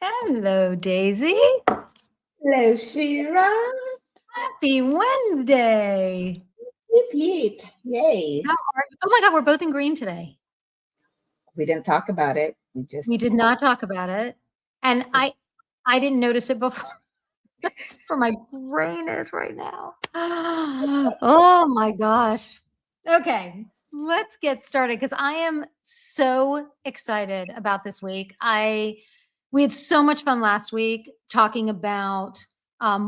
Hello, Daisy. Hello, Shira. Happy Wednesday. Yep, yep. Yay. Oh my God, we're both in green today. We didn't talk about it. We did not talk about it. And I didn't notice it before. That's where my brain is right now. Oh my gosh. Okay, let's get started because I am so excited about this week. We had so much fun last week talking about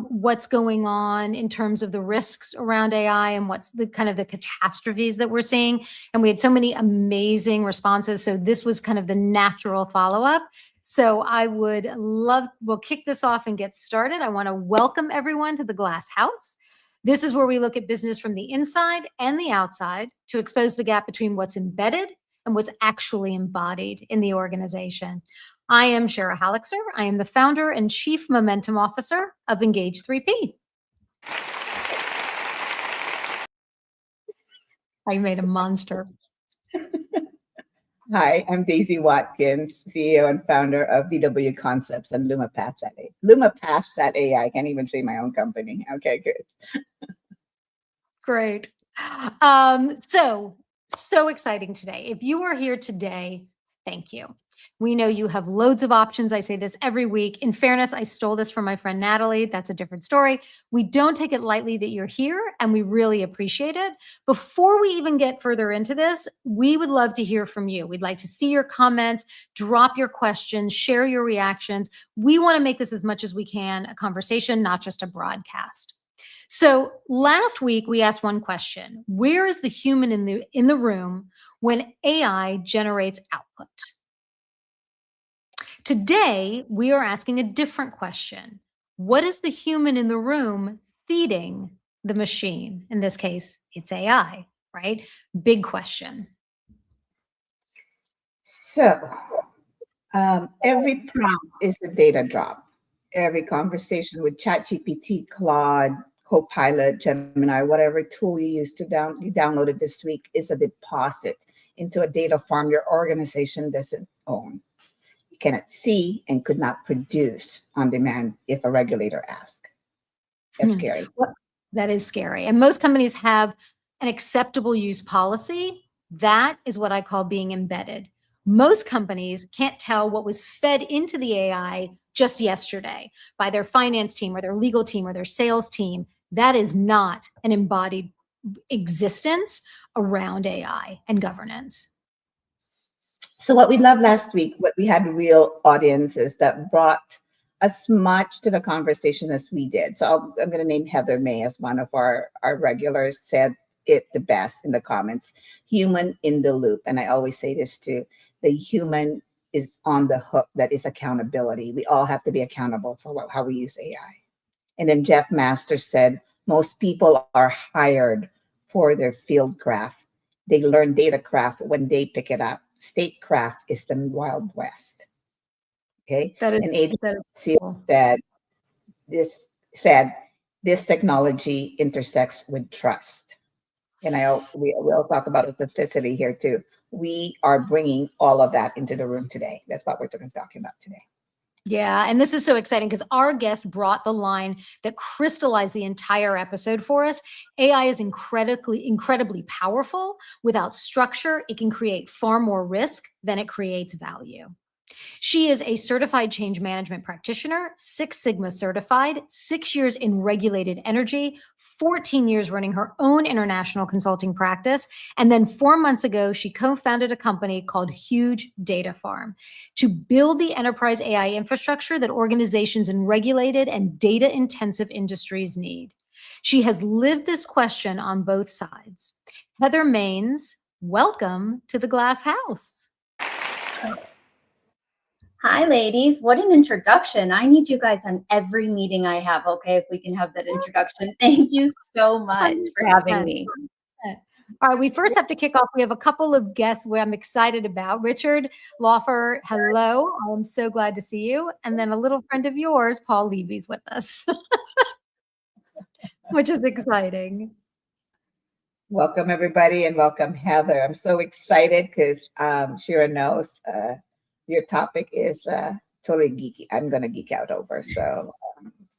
what's going on in terms of the risks around AI and what's the kind of the catastrophes that we're seeing. And we had so many amazing responses. So this was kind of the natural follow-up. So we'll kick this off and get started. I want to welcome everyone to the Glass House. This is where we look at business from the inside and the outside to expose the gap between what's embedded and what's actually embodied in the organization. I am Shara Halixer. I am the founder and chief momentum officer of Engage 3P. I made a monster. Hi, I'm Daisy Watkins, CEO and founder of DW Concepts and LumaPath.ai. I can't even say my own company. Okay, good. Great. So exciting today. If you are here today, thank you. We know you have loads of options. I say this every week. In fairness, I stole this from my friend Natalie. That's a different story. We don't take it lightly that you're here, and we really appreciate it. Before we even get further into this, we would love to hear from you. We'd like to see your comments, drop your questions, share your reactions. We want to make this as much as we can a conversation, not just a broadcast. So last week we asked one question: where is the human in the room when AI generates output? Today we are asking a different question: what is the human in the room feeding the machine? In this case, it's AI, right? Big question. So, every prompt is a data drop. Every conversation with ChatGPT, Claude, Copilot, Gemini, whatever tool you use you downloaded this week is a deposit into a data farm your organization doesn't own. You cannot see and could not produce on demand if a regulator asks. That's scary. That is scary. And most companies have an acceptable use policy. That is what I call being embedded. Most companies can't tell what was fed into the AI just yesterday by their finance team or their legal team or their sales team. That is not an embodied existence around AI and governance. So what we loved last week, what we had real audiences that brought as much to the conversation as we did. So I'm going to name Heather May as one of our regulars, said it the best in the comments: human in the loop. And I always say this too: the human is on the hook. That is accountability. We all have to be accountable for how we use AI. And then Jeff Masters said, most people are hired for their field craft. They learn data craft when they pick it up. Statecraft is the Wild West. Okay. And Adrian said this technology intersects with trust. And we'll talk about authenticity here too. We are bringing all of that into the room today. That's what we're talking about today. Yeah, and this is so exciting because our guest brought the line that crystallized the entire episode for us. AI is incredibly powerful. Without structure, it can create far more risk than it creates value. She is a certified change management practitioner, 6 Sigma certified, 6 years in regulated energy, 14 years running her own international consulting practice. And then 4 months ago, she co-founded a company called Huge Data Farm to build the enterprise AI infrastructure that organizations in regulated and data-intensive industries need. She has lived this question on both sides. Heather Maines, welcome to the Glass House. Hi, ladies. What an introduction. I need you guys on every meeting I have, okay, if we can have that introduction. Thank you so much for having me. All right, we first have to kick off. We have a couple of guests where I'm excited about. Richard Laufer, hello. I'm so glad to see you. And then a little friend of yours, Paul Levy's with us, which is exciting. Welcome, everybody, and welcome, Heather. I'm so excited because Shira knows your topic is totally geeky. I'm gonna geek out over. So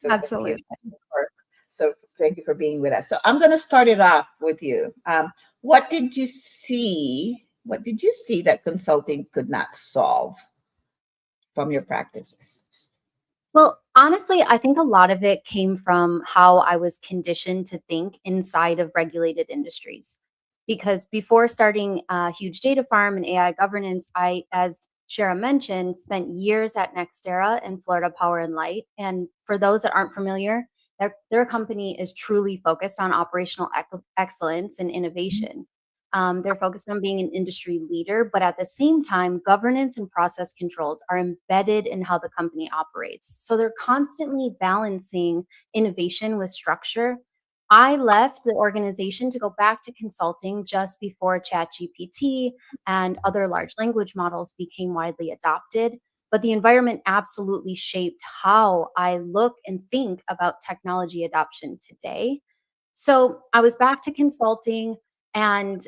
Absolutely. so thank you for being with us. So I'm gonna start it off with you. What did you see? What did you see that consulting could not solve from your practices? Well, honestly, I think a lot of it came from how I was conditioned to think inside of regulated industries. Because before starting a huge data farm and AI governance, I, as Shara mentioned, spent years at Nextera and Florida Power and Light. And for those that aren't familiar, their company is truly focused on operational excellence and innovation. They're focused on being an industry leader, but at the same time, governance and process controls are embedded in how the company operates. So they're constantly balancing innovation with structure. I left the organization to go back to consulting just before ChatGPT and other large language models became widely adopted. But the environment absolutely shaped how I look and think about technology adoption today. So I was back to consulting and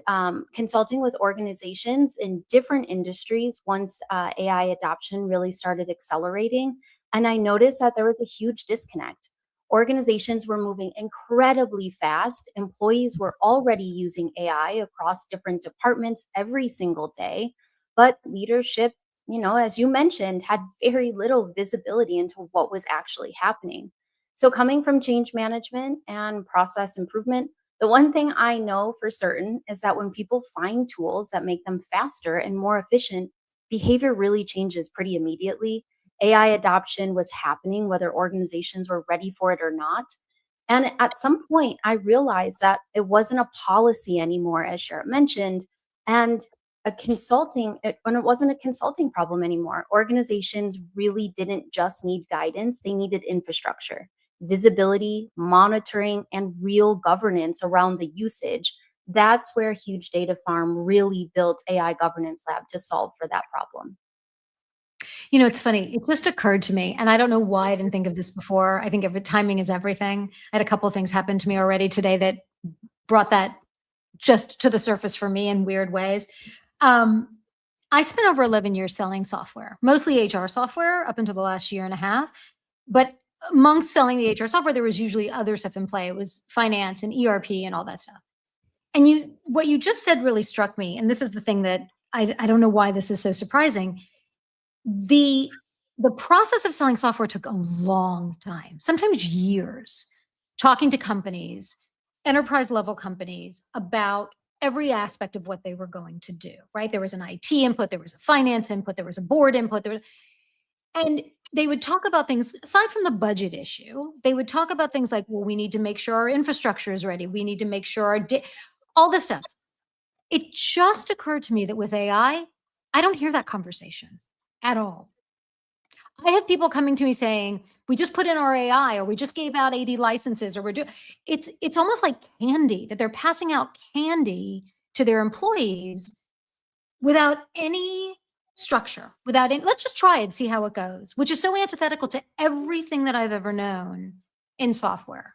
consulting with organizations in different industries once AI adoption really started accelerating. And I noticed that there was a huge disconnect. Organizations were moving incredibly fast. Employees were already using AI across different departments every single day. But leadership, as you mentioned, had very little visibility into what was actually happening. So, coming from change management and process improvement, the one thing I know for certain is that when people find tools that make them faster and more efficient, behavior really changes pretty immediately. AI adoption was happening whether organizations were ready for it or not. And at some point, I realized that it wasn't a policy anymore, as Shara mentioned, and when it wasn't a consulting problem anymore. Organizations really didn't just need guidance, they needed infrastructure, visibility, monitoring, and real governance around the usage. That's where Huge Data Farm really built AI Governance Lab to solve for that problem. It's funny. It just occurred to me, and I don't know why I didn't think of this before. I think timing is everything. I had a couple of things happen to me already today that brought that just to the surface for me in weird ways. I spent over 11 years selling software, mostly HR software up until the last year and a half. But amongst selling the HR software, there was usually other stuff in play. It was finance and ERP and all that stuff. And what you just said really struck me. And this is the thing that I don't know why this is so surprising. The process of selling software took a long time, sometimes years, talking to companies, enterprise level companies, about every aspect of what they were going to do, right? There was an IT input, there was a finance input, there was a board input, and they would talk about things aside from the budget issue. They would talk about things like, well, we need to make sure our infrastructure is ready. We need to make sure all this stuff. It just occurred to me that with AI, I don't hear that conversation at all. I have people coming to me saying, we just put in our AI, or we just gave out 80 licenses, or we're doing, it's almost like candy, that they're passing out candy to their employees without any structure, without any, let's just try it and see how it goes, which is so antithetical to everything that I've ever known in software.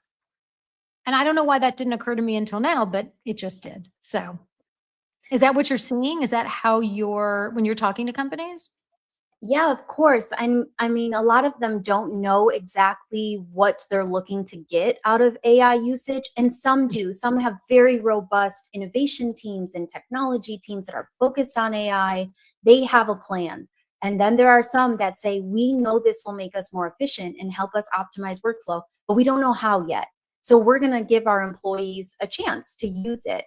And I don't know why that didn't occur to me until now, but it just did. So is that what you're seeing? Is that how when you're talking to companies? Yeah, of course. And I mean, a lot of them don't know exactly what they're looking to get out of AI usage. And some do. Some have very robust innovation teams and technology teams that are focused on AI. They have a plan. And then there are some that say, we know this will make us more efficient and help us optimize workflow, but we don't know how yet. So we're going to give our employees a chance to use it.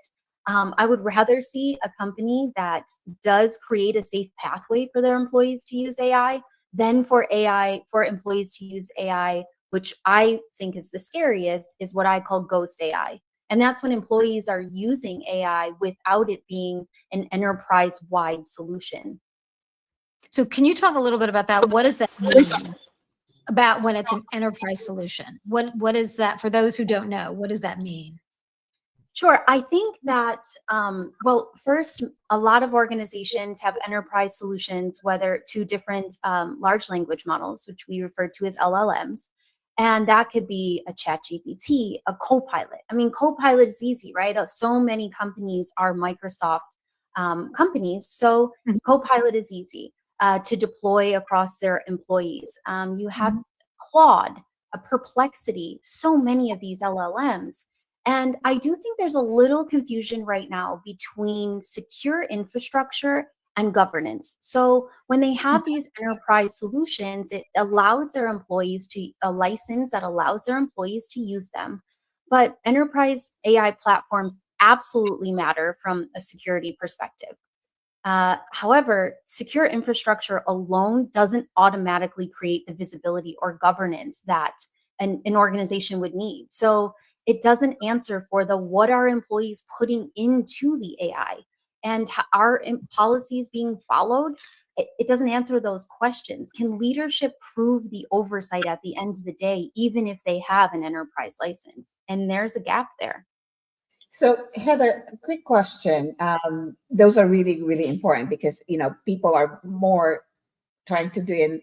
I would rather see a company that does create a safe pathway for their employees to use AI than for employees to use AI, which I think is the scariest, is what I call ghost AI. And that's when employees are using AI without it being an enterprise-wide solution. So can you talk a little bit about that? What does that mean about when it's an enterprise solution? What is that, for those who don't know, what does that mean? Sure. I think that, first, a lot of organizations have enterprise solutions, whether to different large language models, which we refer to as LLMs. And that could be a ChatGPT, a Copilot. I mean, Copilot is easy, right? So many companies are Microsoft companies, so Copilot is easy. to deploy across their employees. You have Claude, a Perplexity, so many of these LLMs. And I do think there's a little confusion right now between secure infrastructure and governance. So when they have these enterprise solutions, it allows their employees to a license that allows their employees to use them. But enterprise AI platforms absolutely matter from a security perspective. However, secure infrastructure alone doesn't automatically create the visibility or governance that an organization would need. So it doesn't answer for the what are employees putting into the AI and are policies being followed. It doesn't answer those questions. Can leadership prove the oversight at the end of the day, even if they have an enterprise license? And there's a gap there. So Heather, quick question. Those are really, really important because, people are more trying to do in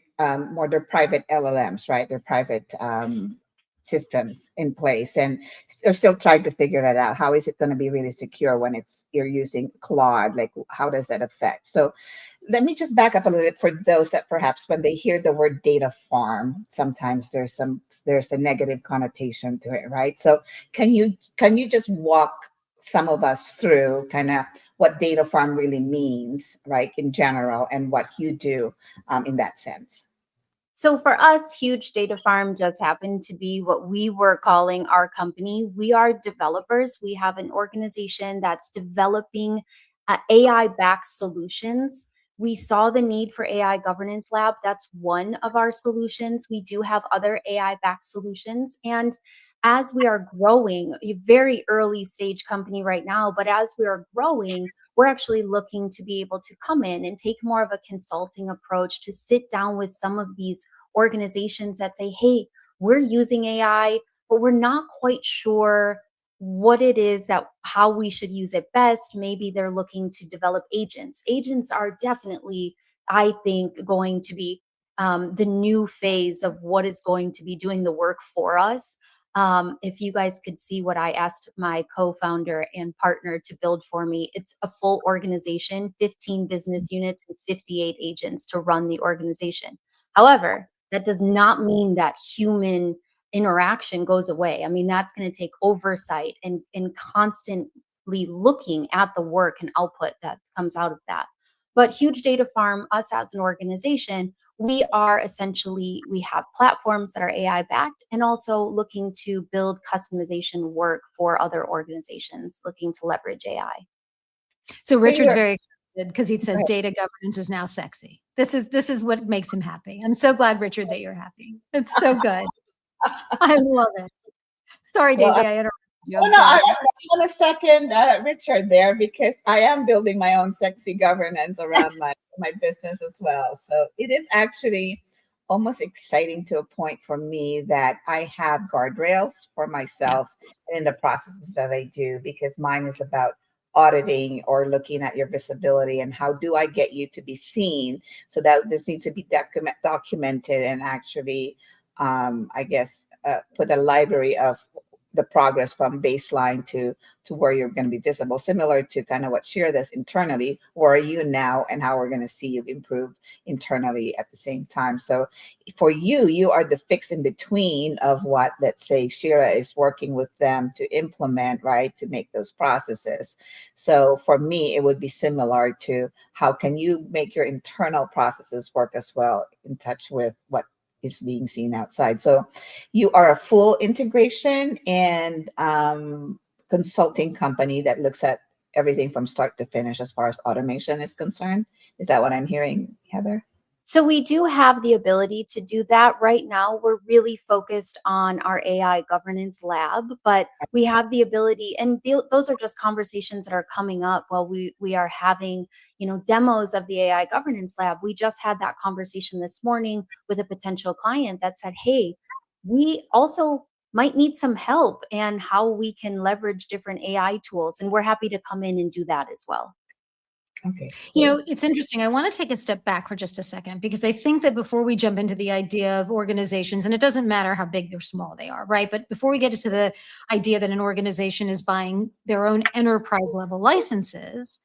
more their private LLMs, right? Their private systems in place, and they're still trying to figure that out. How is it going to be really secure when you're using Claude? Like, how does that affect? So let me just back up a little bit for those that perhaps when they hear the word data farm, sometimes there's a negative connotation to it, right? So can you just walk some of us through kind of what data farm really means, right, in general, and what you do in that sense? So for us, Huge Data Farm just happened to be what we were calling our company. We are developers. We have an organization that's developing AI-backed solutions. We saw the need for AI Governance Lab. That's one of our solutions. We do have other AI-backed solutions. And as we are growing, a very early stage company right now, but as we are growing, we're actually looking to be able to come in and take more of a consulting approach to sit down with some of these organizations that say, hey, we're using AI, but we're not quite sure what it is that how we should use it best. Maybe they're looking to develop agents. Agents are definitely, I think, going to be the new phase of what is going to be doing the work for us. If you guys could see what I asked my co-founder and partner to build for me, it's a full organization, 15 business units and 58 agents to run the organization. However, that does not mean that human interaction goes away. I mean, that's going to take oversight and constantly looking at the work and output that comes out of that. But Huge Data Farm, us as an organization, we are essentially, we have platforms that are AI backed and also looking to build customization work for other organizations looking to leverage AI. So Richard's you're very excited because he says data governance is now sexy. This is what makes him happy. I'm so glad, Richard, that you're happy. It's so good. I love it. Sorry, well, Daisy, I interrupted you. Oh, I'm no, sorry. I want to second Richard there because I am building my own sexy governance around my business as well. So it is actually almost exciting to a point for me that I have guardrails for myself in the processes that I do, because mine is about auditing or looking at your visibility and how do I get you to be seen, so that this needs to be documented and actually, I guess, put a library of the progress from baseline to where you're going to be visible, similar to kind of what Shira does internally. Where are you now and how we're going to see you improve internally at the same time. So for you are the fix in between of what, let's say, Shira is working with them to implement, right, to make those processes. So for me, it would be similar to how can you make your internal processes work as well, in touch with what is being seen outside. So you are a full integration and consulting company that looks at everything from start to finish as far as automation is concerned. Is that what I'm hearing, Heather? So we do have the ability to do that. Right now, we're really focused on our AI governance lab, but we have the ability, and those are just conversations that are coming up while we are having, demos of the AI governance lab. We just had that conversation this morning with a potential client that said, hey, we also might need some help and how we can leverage different AI tools. And we're happy to come in and do that as well. Okay. It's interesting. I want to take a step back for just a second, because I think that before we jump into the idea of organizations, and it doesn't matter how big or small they are, right? But before we get into the idea that an organization is buying their own enterprise level licenses,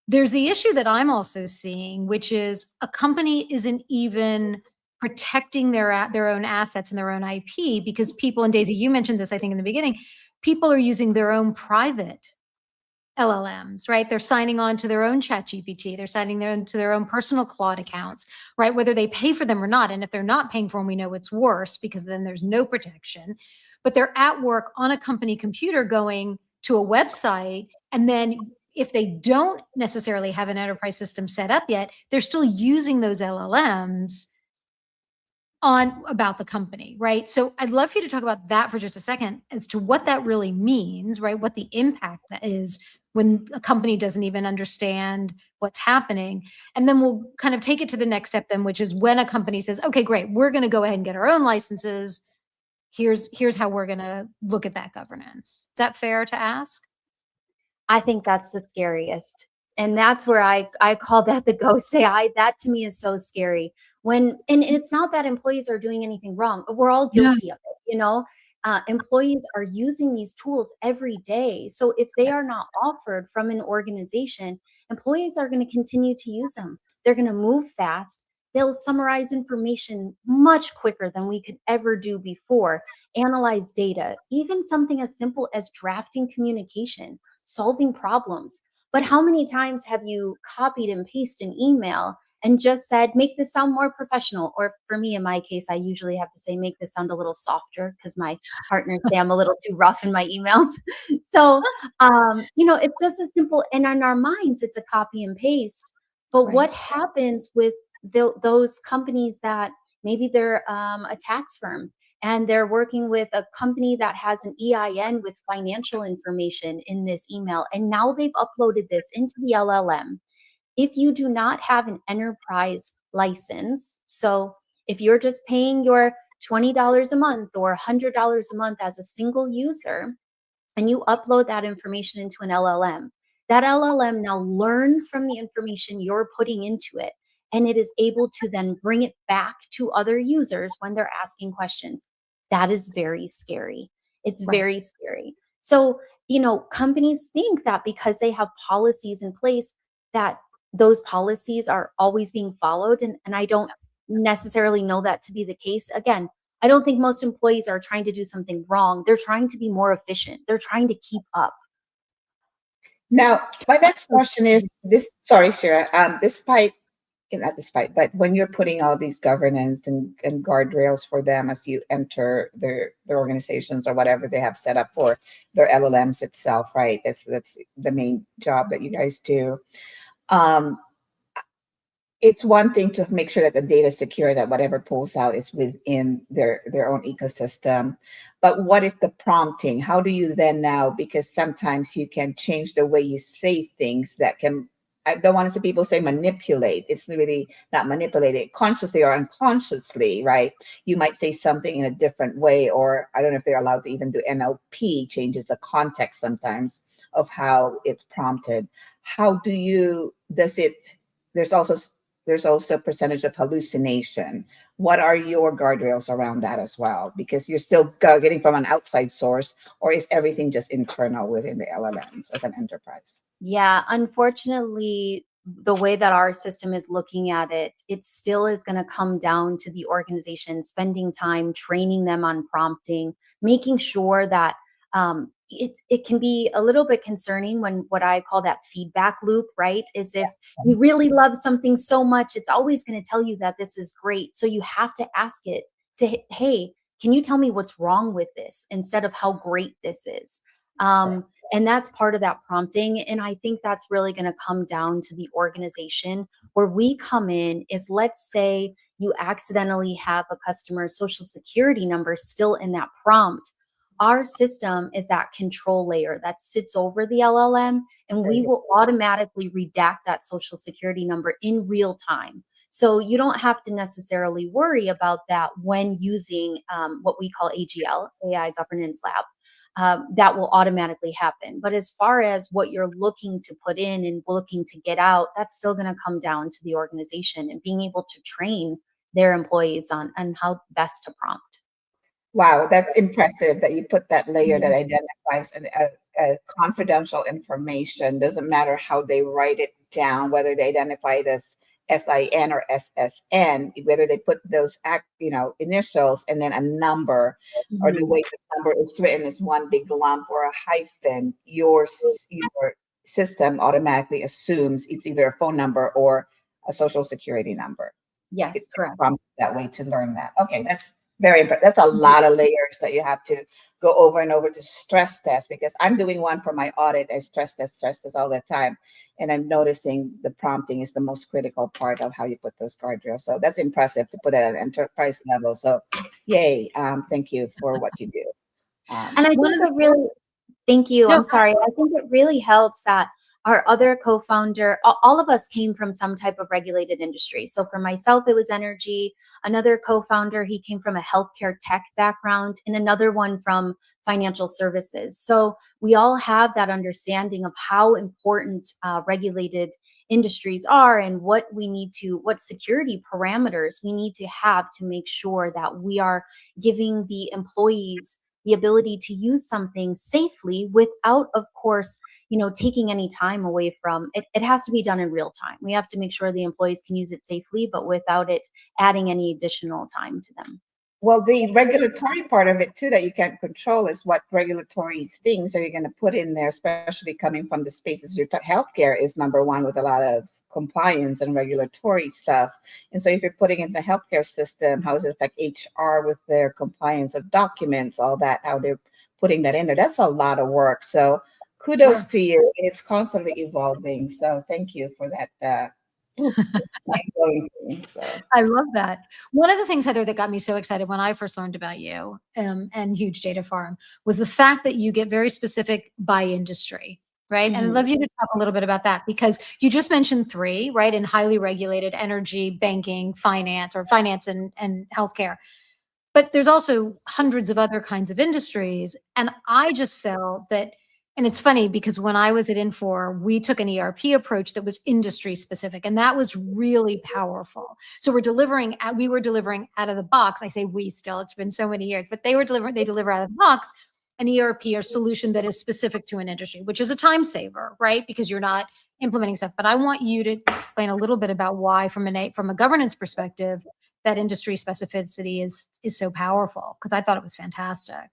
There's the issue that I'm also seeing, which is a company isn't even protecting their own assets and their own IP, because people, and Daisy, you mentioned this, I think, in the beginning, people are using their own private LLMs, right? They're signing on to their own ChatGPT. They're signing to their own personal Claude accounts, right? Whether they pay for them or not. And if they're not paying for them, we know it's worse, because then there's no protection. But they're at work on a company computer going to a website, and then if they don't necessarily have an enterprise system set up yet, they're still using those LLMs on about the company, right? So I'd love for you to talk about that for just a second, as to what that really means, right? What the impact that is when a company doesn't even understand what's happening. And then we'll kind of take it to the next step then, which is when a company says, okay, great, we're going to go ahead and get our own licenses. Here's how we're going to look at that governance. Is that fair to ask? I think that's the scariest. And that's where I call that the ghost AI. That to me is so scary. And it's not that employees are doing anything wrong. We're all Yeah. guilty of it, you know. Employees are using these tools every day. So if they are not offered from an organization, employees are going to continue to use them. They're going to move fast. They'll summarize information much quicker than we could ever do before, analyze data, even something as simple as drafting communication, solving problems. But how many times have you copied and pasted an email and just said, make this sound more professional? Or for me, in my case, I usually have to say, make this sound a little softer, because my partners say I'm a little too rough in my emails. So, it's just as simple. And in our minds, it's a copy and paste. But Right. what happens with those companies that maybe they're a tax firm, and they're working with a company that has an EIN with financial information in this email, and now they've uploaded this into the LLM. If you do not have an enterprise license, so if you're just paying your $20 a month or $100 a month as a single user, and you upload that information into an LLM, that LLM now learns from the information you're putting into it, and it is able to then bring it back to other users when they're asking questions. That is very scary. It's Right. very scary. So, companies think that because they have policies in place, that those policies are always being followed. And I don't necessarily know that to be the case. Again, I don't think most employees are trying to do something wrong. They're trying to be more efficient. They're trying to keep up. Now, my next question is this. Sorry, Shira. Not despite, but when you're putting all these governance and guardrails for them as you enter their organizations or whatever they have set up for their LLMs itself, right? That's the main job that you guys do. It's one thing to make sure that the data is secure, that whatever pulls out is within their own ecosystem. But what if the prompting? How do you then now, because sometimes you can change the way you say things that can, I don't want to see people say manipulate. It's really not manipulated, consciously or unconsciously, right? You might say something in a different way, or I don't know if they're allowed to even do NLP, changes the context sometimes of how it's prompted. How do you, there's also a percentage of hallucination. What are your guardrails around that as well? Because you're still getting from an outside source, or is everything just internal within the LLMs as an enterprise? Yeah, unfortunately, the way that our system is looking at it, it still is going to come down to the organization spending time training them on prompting, making sure that it can be a little bit concerning when what I call that feedback loop, right? Is if you really love something so much, it's always going to tell you that this is great. So you have to ask it to, hey, can you tell me what's wrong with this instead of how great this is? And that's part of that prompting. And I think that's really going to come down to the organization. Where we come in is, let's say you accidentally have a customer's social security number still in that prompt. Our system is that control layer that sits over the LLM, and we will automatically redact that social security number in real time. So you don't have to necessarily worry about that when using what we call AGL, AI Governance Lab. That will automatically happen. But as far as what you're looking to put in and looking to get out, that's still going to come down to the organization and being able to train their employees on how best to prompt. Wow, that's impressive that you put that layer that identifies confidential information. Doesn't matter how they write it down, whether they identify it as SIN or SSN, whether they put those initials and then a number, or the way the number is written is one big lump or a hyphen, your system automatically assumes it's either a phone number or a social security number. Yes, It's correct. from that way to learn that. Okay, that's very important. That's a lot of layers that you have to go over and over to stress test, because I'm doing one for my audit. I stress test all the time. And I'm noticing the prompting is the most critical part of how you put those guardrails. So that's impressive to put it at an enterprise level. So yay, thank you for what you do. And I think it really, thank you. I'm sorry. I think it really helps that our other co-founder, all of us came from some type of regulated industry. So for myself, it was energy. Another co-founder, he came from a healthcare tech background, and another one from financial services. So we all have that understanding of how important regulated industries are, and what security parameters we need to have to make sure that we are giving the employees the ability to use something safely without, of course, taking any time away from it. It has to be done in real time. We have to make sure the employees can use it safely, but without it adding any additional time to them. Well, the regulatory part of it too that you can't control is what regulatory things are you going to put in there, especially coming from the spaces. Healthcare is number one with a lot of compliance and regulatory stuff. And so if you're putting in the healthcare system, how does it affect HR with their compliance of documents, all that, how they're putting that in there? That's a lot of work. So kudos to you. It's constantly evolving. So thank you for that. I love that. One of the things, Heather, that got me so excited when I first learned about you and Huge Data Farm was the fact that you get very specific by industry, right? And I'd love you to talk a little bit about that, because you just mentioned three, right? In highly regulated: energy, banking, finance, or finance and healthcare. But there's also hundreds of other kinds of industries. And I just felt that, and it's funny because when I was at Infor, we took an ERP approach that was industry specific, and that was really powerful. So we were delivering out of the box. I say we still, it's been so many years, but they deliver out of the box an ERP or solution that is specific to an industry, which is a time saver, right? Because you're not implementing stuff. But I want you to explain a little bit about why, from a governance perspective, that industry specificity is so powerful, because I thought it was fantastic.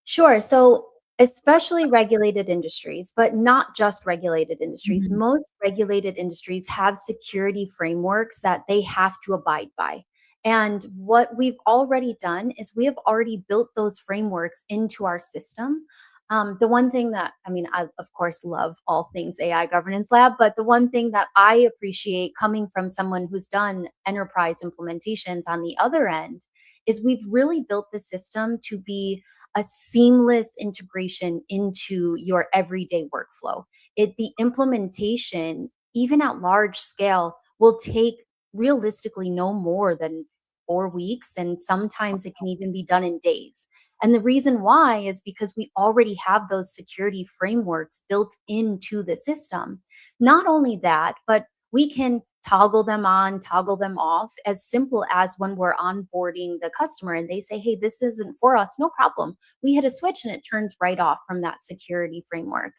Sure. So especially regulated industries, but not just regulated industries. Most regulated industries have security frameworks that they have to abide by. And what we've already done is we have already built those frameworks into our system. The one thing that, I of course love all things AI Governance Lab, but the one thing that I appreciate coming from someone who's done enterprise implementations on the other end is we've really built the system to be a seamless integration into your everyday workflow. The implementation, even at large scale, will take realistically no more than 4 weeks, and sometimes it can even be done in days. And the reason why is because we already have those security frameworks built into the system. Not only that, but we can toggle them on, toggle them off, as simple as when we're onboarding the customer and they say, hey, this isn't for us, no problem. We hit a switch and it turns right off from that security framework.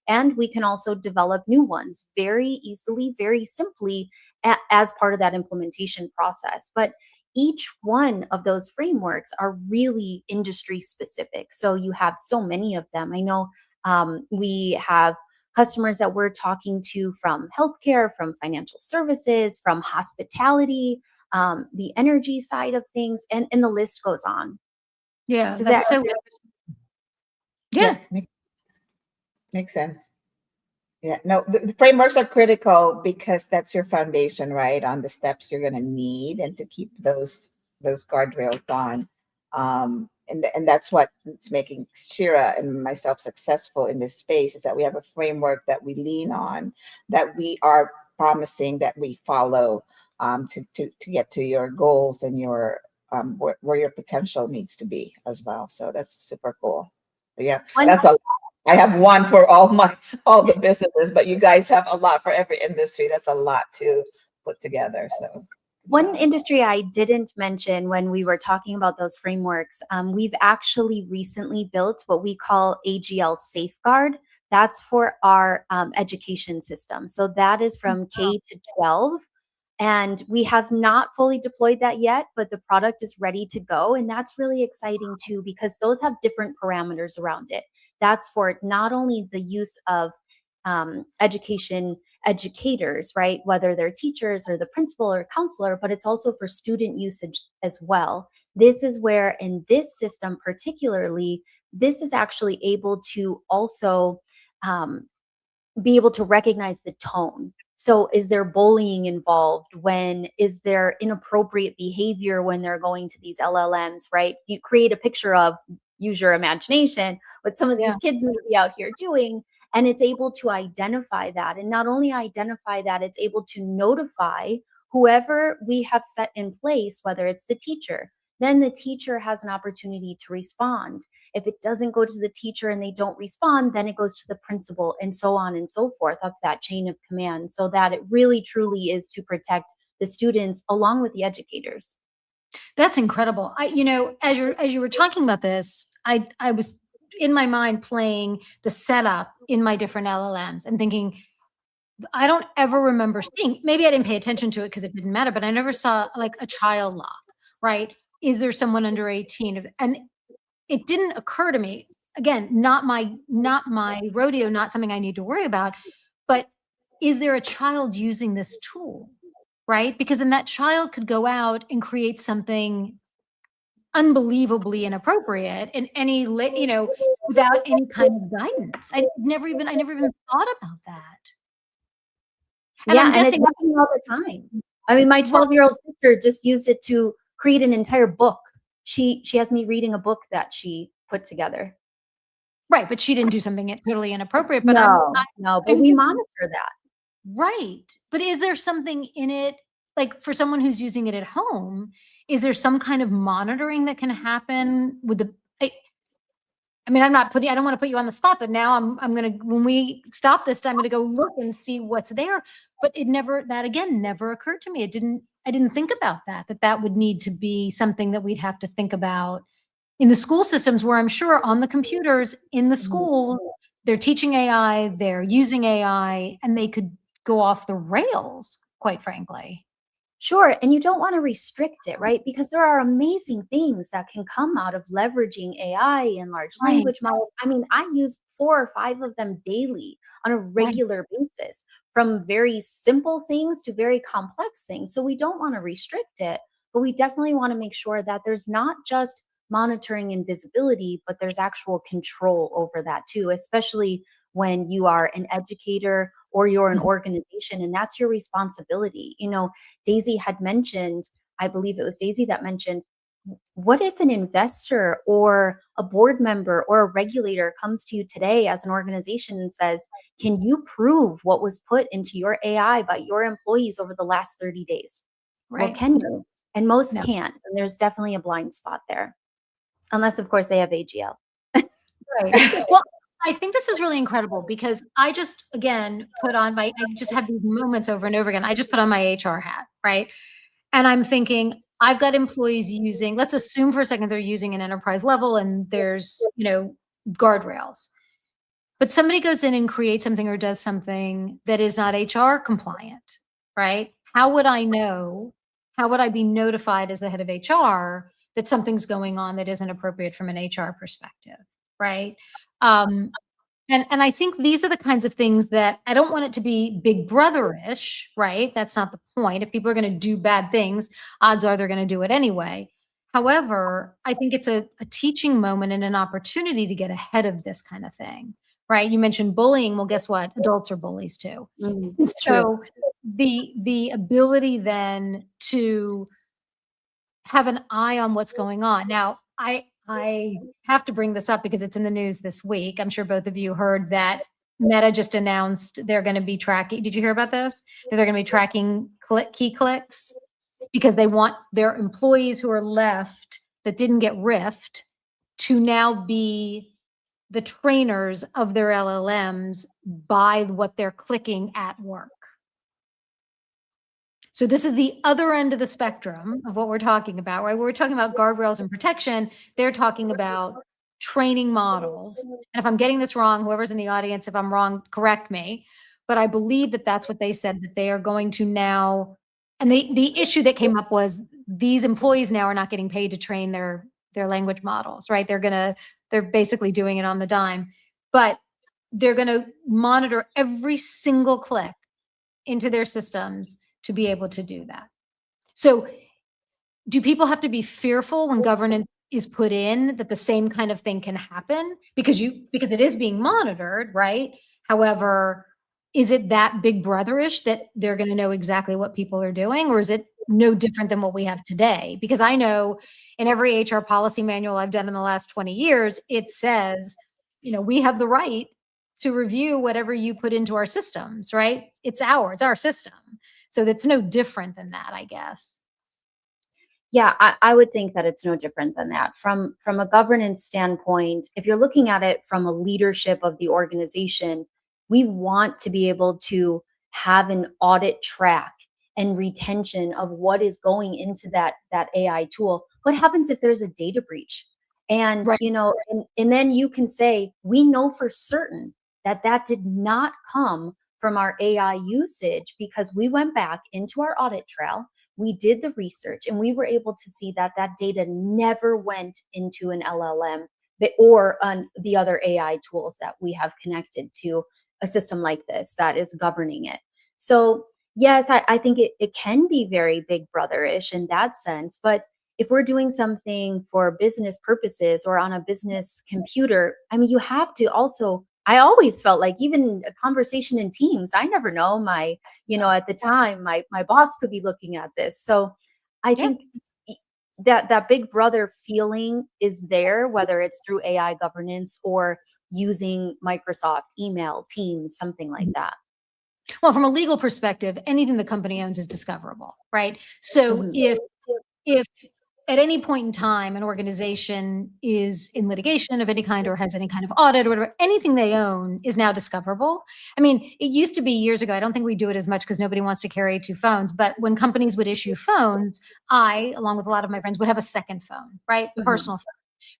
And we can also develop new ones very easily, very simply, as part of that implementation process. But each one of those frameworks are really industry specific. So you have so many of them. I know we have customers that we're talking to from healthcare, from financial services, from hospitality, the energy side of things, and the list goes on. Yeah, that's so. Yeah, makes sense. Yeah, no, the frameworks are critical because that's your foundation, right? On the steps you're going to need, and to keep those guardrails on. And that's what's making Shira and myself successful in this space, is that we have a framework that we lean on, that we are promising that we follow to get to your goals and your where your potential needs to be as well. So that's super cool. Yeah, that's a. I have one for all the businesses, but you guys have a lot for every industry. That's a lot to put together. So One industry I didn't mention when we were talking about those frameworks, we've actually recently built what we call AGL Safeguard. That's for our education system. So that is from K to 12. And we have not fully deployed that yet, but the product is ready to go. And that's really exciting too, because those have different parameters around it. That's for not only the use of educators, right? Whether they're teachers or the principal or counselor, but it's also for student usage as well. This is where, in this system particularly, this is actually able to also be able to recognize the tone. So is there bullying involved? When is there inappropriate behavior when they're going to these LLMs, right? You create a picture of, use your imagination, what some of these kids may be out here doing, and it's able to identify that. And not only identify that, it's able to notify whoever we have set in place, whether it's the teacher. Then the teacher has an opportunity to respond. If it doesn't go to the teacher and they don't respond, then it goes to the principal, and so on and so forth, up that chain of command, so that it really truly is to protect the students along with the educators. That's incredible. As you were talking about this, I was in my mind playing the setup in my different LLMs and thinking, I don't ever remember seeing, maybe I didn't pay attention to it because it didn't matter, but I never saw like a child lock, right? Is there someone under 18? And it didn't occur to me, again, not my rodeo, not something I need to worry about, but is there a child using this tool, right? Because then that child could go out and create something unbelievably inappropriate in any, without any kind of guidance. I never even thought about that. And yeah, and it's happening all the time. I mean, my 12-year-old sister just used it to create an entire book. She has me reading a book that she put together. Right, but she didn't do something totally inappropriate. But but we monitor that. Right, but is there something in it, like for someone who's using it at home? Is there some kind of monitoring that can happen with the? I mean, I don't want to put you on the spot, but now I'm gonna, when we stop this, I'm gonna go look and see what's there. But that again never occurred to me. I didn't think about that would need to be something that we'd have to think about in the school systems, where I'm sure on the computers in the schools, they're teaching AI, they're using AI, and they could go off the rails, quite frankly. Sure. And you don't want to restrict it, right? Because there are amazing things that can come out of leveraging AI and large language models. I mean, I use 4 or 5 of them daily on a regular basis, from very simple things to very complex things. So we don't want to restrict it, but we definitely want to make sure that there's not just monitoring and visibility, but there's actual control over that too, especially when you are an educator or you're an organization, and that's your responsibility. Daisy had mentioned, I believe it was Daisy that mentioned, what if an investor or a board member or a regulator comes to you today as an organization and says, can you prove what was put into your AI by your employees over the last 30 days? Right. Well, can you? And most can't. And there's definitely a blind spot there. Unless, of course, they have AGL. Right. Well, I think this is really incredible, because I just, again, I just have these moments over and over again. I just put on my HR hat, right? And I'm thinking, I've got employees using, let's assume for a second they're using an enterprise level and there's, guardrails. But somebody goes in and creates something or does something that is not HR compliant, right? How would I know? How would I be notified as the head of HR that something's going on that isn't appropriate from an HR perspective, right? And I think these are the kinds of things that I don't want it to be big brother-ish, right? That's not the point. If people are going to do bad things, odds are they're going to do it anyway. However, I think it's a teaching moment and an opportunity to get ahead of this kind of thing, right? You mentioned bullying. Well, guess what? Adults are bullies too. So the ability then to have an eye on what's going on. Now, I have to bring this up because it's in the news this week. I'm sure both of you heard that Meta just announced they're going to be tracking. Did you hear about this? That they're going to be tracking key clicks, because they want their employees who are left that didn't get riffed to now be the trainers of their LLMs by what they're clicking at work. So this is the other end of the spectrum of what we're talking about, right? We're talking about guardrails and protection. They're talking about training models. And if I'm getting this wrong, whoever's in the audience, if I'm wrong, correct me. But I believe that that's what they said, that they are going to now, and the issue that came up was these employees now are not getting paid to train their language models, right? They're basically doing it on the dime. But they're going to monitor every single click into their systems to be able to do that. So do people have to be fearful when governance is put in that the same kind of thing can happen because it is being monitored, right? However, is it that big brotherish that they're going to know exactly what people are doing, or is it no different than what we have today? Because I know in every HR policy manual I've done in the last 20 years, it says, we have the right to review whatever you put into our systems, right? It's our system. So that's no different than that, I guess. Yeah, I would think that it's no different than that. From a governance standpoint, if you're looking at it from a leadership of the organization, we want to be able to have an audit track and retention of what is going into that AI tool. What happens if there's a data breach? And Right. and then you can say, we know for certain that did not come from our AI usage because we went back into our audit trail, we did the research, and we were able to see that data never went into an LLM or on the other AI tools that we have connected to a system like this that is governing it. So yes, I think it can be very big brotherish in that sense, but if we're doing something for business purposes or on a business computer, I mean, you have to also, I always felt like even a conversation in Teams, I never know at the time, my boss could be looking at this. So I think that big brother feeling is there, whether it's through AI governance or using Microsoft email, Teams, something like that. Well, from a legal perspective, anything the company owns is discoverable, right? So Mhm. if at any point in time an organization is in litigation of any kind or has any kind of audit or whatever, anything they own is now discoverable. I mean, it used to be years ago, I don't think we do it as much because nobody wants to carry two phones, but when companies would issue phones, I, along with a lot of my friends, would have a second phone, right? A personal phone.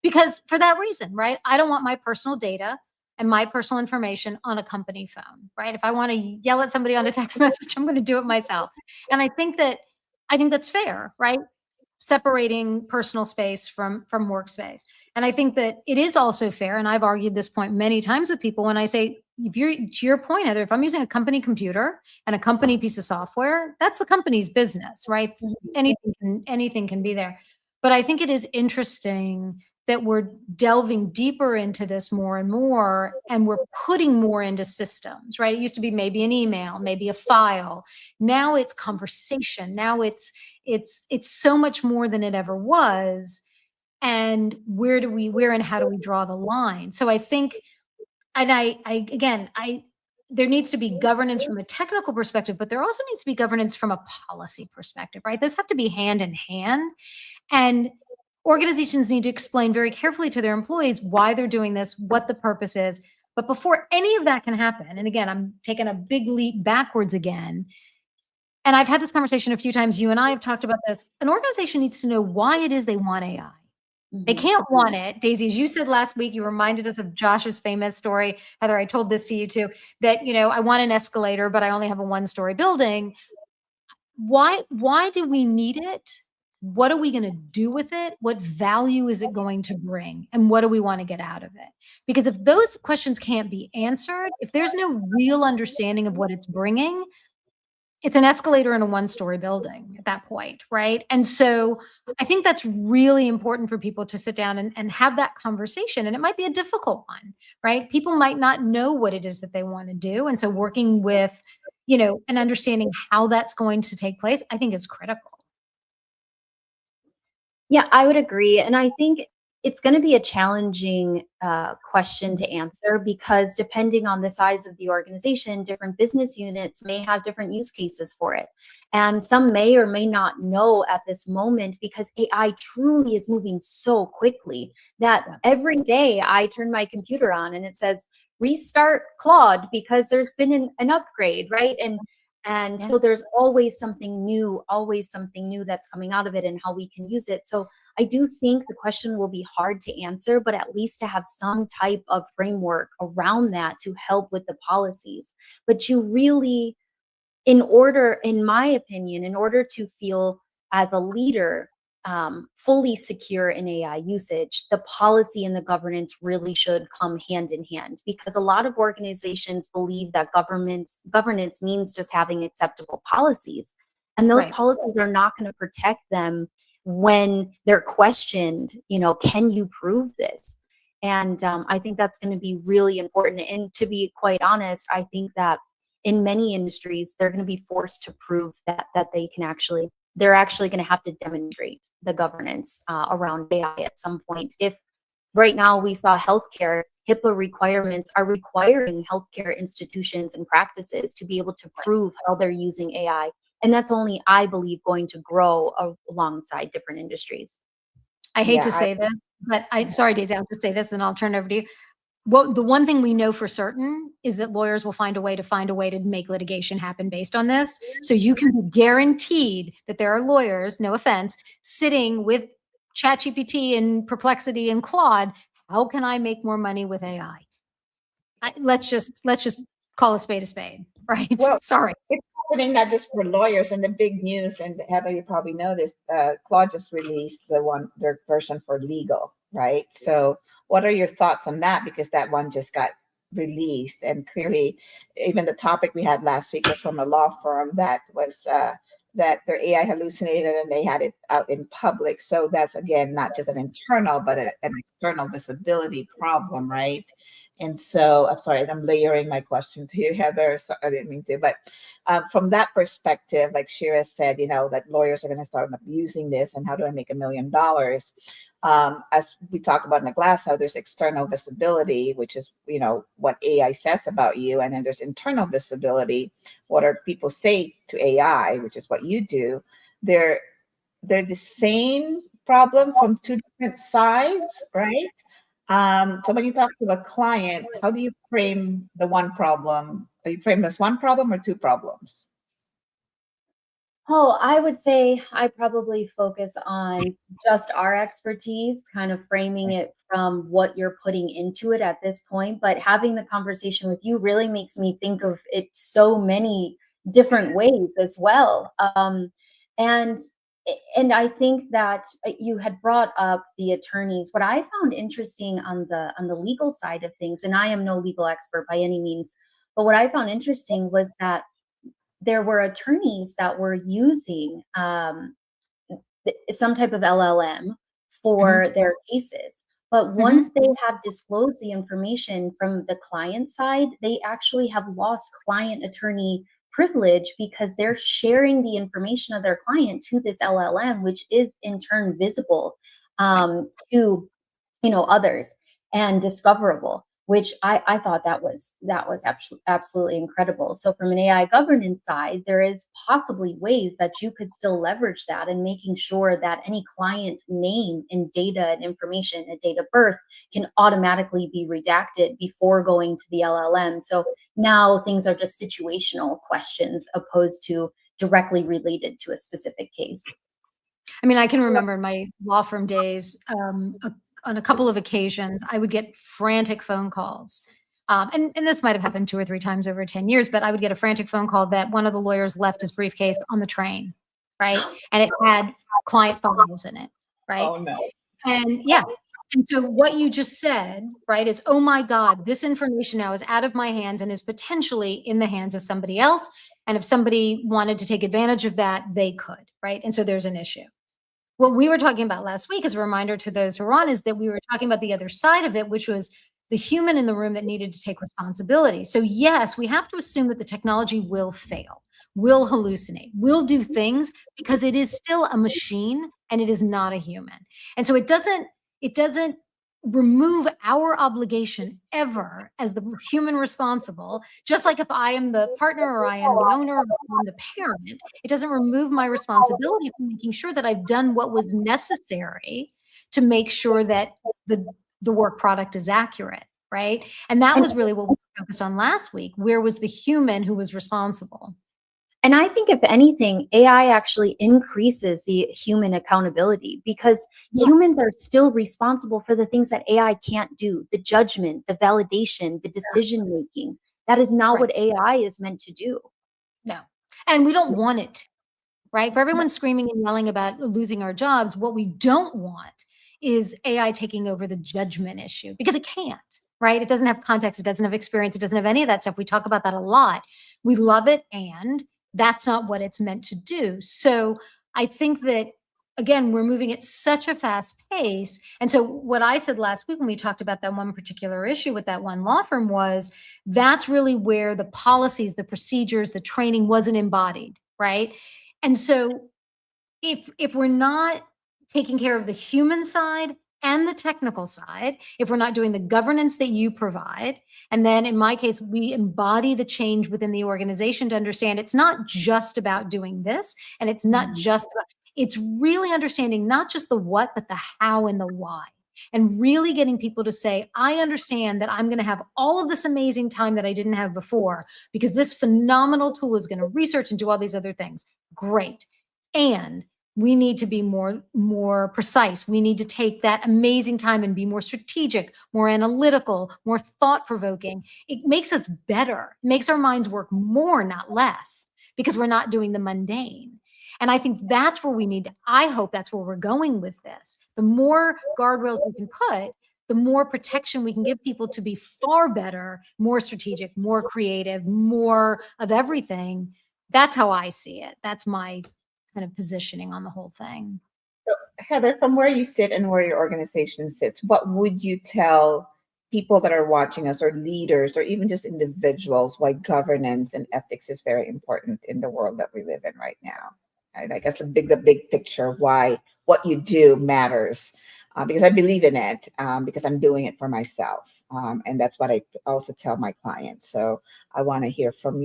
Because for that reason, right? I don't want my personal data and my personal information on a company phone, right? If I want to yell at somebody on a text message, I'm going to do it myself. And I think that's fair, right? Separating personal space from workspace. And I think that it is also fair, and I've argued this point many times with people when I say, if you're to your point, Heather, if I'm using a company computer and a company piece of software, that's the company's business, right? Anything can be there. But I think it is interesting that we're delving deeper into this more and more, and we're putting more into systems, right? It used to be maybe an email, maybe a file. Now it's conversation. Now it's so much more than it ever was. And where and how do we draw the line? So I think, and I there needs to be governance from a technical perspective, but there also needs to be governance from a policy perspective, right? Those have to be hand in hand. And organizations need to explain very carefully to their employees why they're doing this, what the purpose is. But before any of that can happen, and again, I'm taking a big leap backwards again, and I've had this conversation a few times, you and I have talked about this, an organization needs to know why it is they want AI. They can't want it. Daisy, as you said last week, you reminded us of Josh's famous story. Heather, I told this to you too, that, I want an escalator, but I only have a one-story building. Why do we need it? What are we going to do with it? What value is it going to bring? And what do we want to get out of it? Because if those questions can't be answered, if there's no real understanding of what it's bringing, it's an escalator in a one-story building at that point, right? And so I think that's really important for people to sit down and have that conversation. And it might be a difficult one, right? People might not know what it is that they want to do. And so working with, and understanding how that's going to take place, I think is critical. Yeah, I would agree. And I think it's going to be a challenging question to answer because depending on the size of the organization, different business units may have different use cases for it. And some may or may not know at this moment because AI truly is moving so quickly that every day I turn my computer on and it says, restart Claude because there's been an upgrade, right? And And Yeah. so there's always something new that's coming out of it and how we can use it. So I do think the question will be hard to answer, but at least to have some type of framework around that to help with the policies. But you really, in my opinion, in order to feel as a leader fully secure in AI usage, the policy and the governance really should come hand in hand, because a lot of organizations believe that governance means just having acceptable policies. And those Right. policies are not going to protect them when they're questioned, can you prove this? And I think that's going to be really important. And to be quite honest, I think that in many industries, they're going to be forced to prove that they're actually going to have to demonstrate the governance around AI at some point. If right now we saw healthcare, HIPAA requirements are requiring healthcare institutions and practices to be able to prove how they're using AI. And that's only, I believe, going to grow alongside different industries. I hate to Yeah, say this, but sorry, Daisy, I'll just say this and I'll turn it over to you. Well, the one thing we know for certain is that lawyers will find a way to make litigation happen based on this. So you can be guaranteed that there are lawyers, no offense, sitting with ChatGPT and Perplexity and Claude. How can I make more money with AI? Let's just call a spade, right? well, Sorry. it's happening not just for lawyers. And the big news, and Heather, you probably know this, Claude just released their version for legal, right? So what are your thoughts on that? Because that one just got released, and clearly even the topic we had last week was from a law firm that was that their AI hallucinated and they had it out in public. So that's, again, not just an internal, but an external visibility problem, right? And so, I'm sorry, I'm layering my question to you, Heather. So I didn't mean to, but from that perspective, like Shira said, that lawyers are going to start abusing this, and how do I make $1 million? As we talk about in the glass house, there's external visibility, which is, what AI says about you. And then there's internal visibility. What are people say to AI, which is what you do. They're the same problem from two different sides, right? So when you talk to a client, how do you frame the one problem? Do you frame this one problem or two problems? Oh, I would say I probably focus on just our expertise, kind of framing it from what you're putting into it at this point. But having the conversation with you really makes me think of it so many different ways as well. And and I think that you had brought up the attorneys. What I found interesting on the legal side of things, and I am no legal expert by any means, but what I found interesting was that there were attorneys that were using some type of LLM for their cases. But once they have disclosed the information from the client side, they actually have lost client attorney privilege because they're sharing the information of their client to this LLM, which is in turn visible to others and discoverable, which I thought that was absolutely incredible. So from an AI governance side, there is possibly ways that you could still leverage that, and making sure that any client name and data and information and date of birth can automatically be redacted before going to the LLM. So now things are just situational questions opposed to directly related to a specific case. I mean, I can remember in my law firm days, on a couple of occasions, I would get frantic phone calls. And this might have happened 2 or 3 times over 10 years, but I would get a frantic phone call that one of the lawyers left his briefcase on the train, right? And it had client files in it, right? Oh, no. And yeah. And so what you just said, right, is, oh my God, this information now is out of my hands and is potentially in the hands of somebody else. And if somebody wanted to take advantage of that, they could, right? And so there's an issue. What we were talking about last week, as a reminder to those who are on, is that we were talking about the other side of it, which was the human in the room that needed to take responsibility. So yes, we have to assume that the technology will fail, will hallucinate, will do things, because it is still a machine and it is not a human. And so it doesn't remove our obligation ever as the human responsible. Just like if I am the partner or I am the owner or I'm the parent, it doesn't remove my responsibility from making sure that I've done what was necessary to make sure that the work product is accurate, right? And that was really what we focused on last week. Where was the human who was responsible? And I think if anything, AI actually increases the human accountability because Yes. humans are still responsible for the things that AI can't do, the judgment, the validation, the decision making. That is not Right. what AI is meant to do. No. And we don't want it, right? For everyone screaming and yelling about losing our jobs, what we don't want is AI taking over the judgment issue because it can't, right? It doesn't have context, it doesn't have experience, it doesn't have any of that stuff. We talk about that a lot. We love it, and that's not what it's meant to do. So I think that, again, we're moving at such a fast pace. And so what I said last week when we talked about that one particular issue with that one law firm was that's really where the policies, the procedures, the training wasn't embodied, right? And so if we're not taking care of the human side and the technical side, if we're not doing the governance that you provide, and then in my case, we embody the change within the organization to understand it's not just about doing this, and it's not just about, it's really understanding not just the what, but the how and the why. And really getting people to say, I understand that I'm going to have all of this amazing time that I didn't have before because this phenomenal tool is going to research and do all these other things. Great. And we need to be more precise. We need to take that amazing time and be more strategic, more analytical, more thought-provoking. It makes us better, it makes our minds work more, not less, because we're not doing the mundane. And I think that's where we need to, I hope that's where we're going with this. The more guardrails we can put, the more protection we can give people to be far better, more strategic, more creative, more of everything. That's how I see it. That's my kind of positioning on the whole thing. So, Heather, from where you sit and where your organization sits, what would you tell people that are watching us, or leaders, or even just individuals, why governance and ethics is very important in the world that we live in right now? And I guess the big picture, why what you do matters, because I believe in it, because I'm doing it for myself, and that's what I also tell my clients. So I want to hear from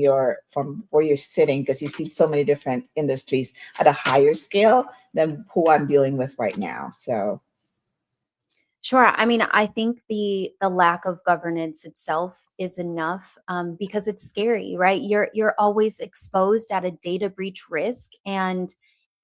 where you're sitting, because you see so many different industries at a higher scale than who I'm dealing with right now. So Sure. I mean, I think the lack of governance itself is enough because it's scary, right? You're always exposed at a data breach risk, and